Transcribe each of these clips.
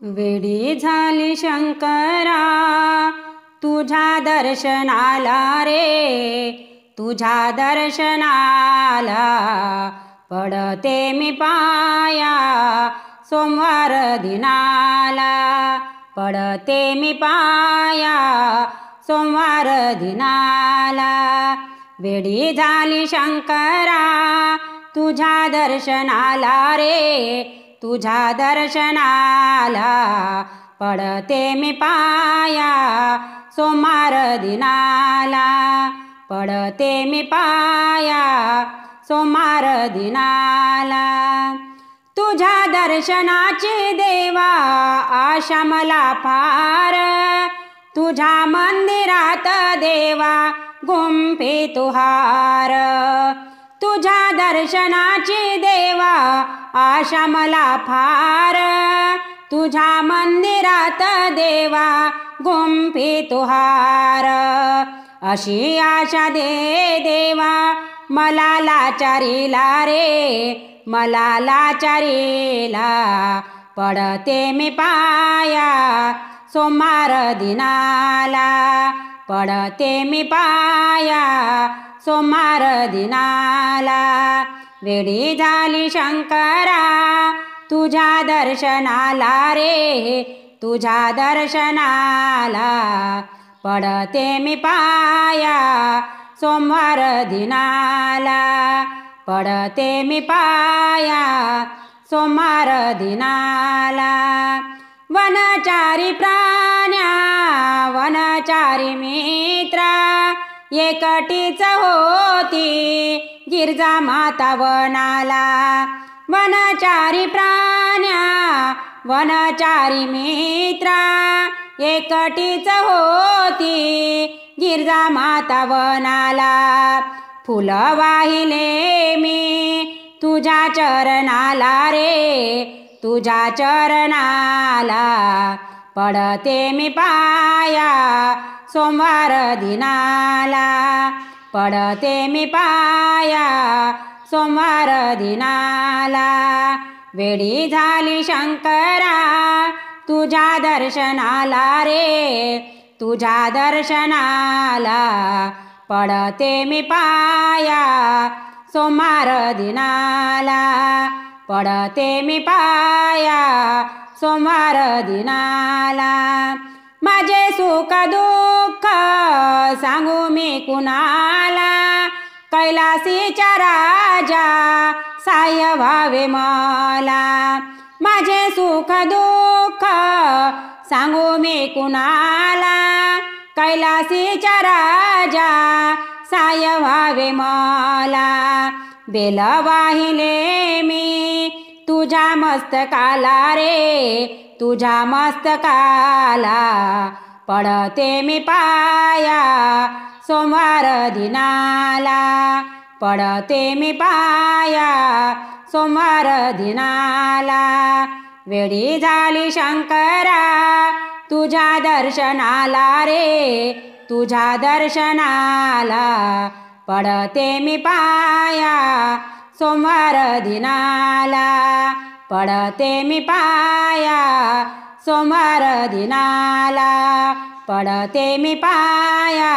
वेडी झाली शंकरा तुझ्या दर्शनाला रे, तुझ्या दर्शनाला पडते मी पाया सोमवार दिनाला, पडते मी पाया सोमवार दिनाला। वेडी झाली शंकरा तुझ्या दर्शनाला रे, तुझ्या दर्शनाला पडते मी पाया सोमवार दिनाला, पडते मी पाया सोमवार दिनाला। तुझ्या दर्शनाची देवा आशा मला फार, तुझ्या मंदिरात देवा गुंफे तुहार, तुझ्या दर्शनाची देवा आशा मला फार, तुझ्या मंदिरात देवा गुंफे तुहार। अशी आशा दे देवा मला लाचारीला रे, मला लाचारीला पडते मी पाया सोमवार दिनाला, पडते मी पाया सोमवार दिनाला। वेडी झाली शंकरा तुझ्या दर्शनाला रे, तुझ्या दर्शनाला पडते मी पाया सोमवार दिनाला, पडते मी पाया सोमवार दिनाला। वनचारी प्राण्या वनचारी मित्रा एकटीच होती गिरजा माता वनाला, वनचारी प्राण्या वनचारी मित्रा एकटीच होती गिरजा माता वनाला। फुल वाहिले मी तुझ्या चरणाला रे, तुझ्या चरणाला पडते मी पाया सोमवार दिनाला, पडते मी पाया सोमवार दिनाला। वेडी झाली शंकरा तुझ्या दर्शनाला रे, तुझ्या दर्शनाला पडते मी पाया सोमवार दिनाला, पडते मी पाया सोमवार दिनाला। माझे सुख दुःख सांगू मी कुणाला, कैलासीच्या राजा साह्य व्हावे मला। माझे सुख दुःख सांगू मी कुणाला, कैलासीच्या राजा साह्य व्हावे मला। बेल वाहिले मी तुझ्या मस्तकाला रे, तुझ्या मस्तकाला पडते मी पाया सोमवार दिनाला, पडते मी पाया सोमवार दिनाला। वेडी झाली शंकरा तुझ्या दर्शनाला रे, तुझ्या दर्शनाला पडते मी पाया सोमवार दिनाला, पडते मी पाया सोमवार दिनाला, पडते मी पाया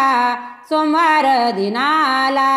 सोमवार दिनाला।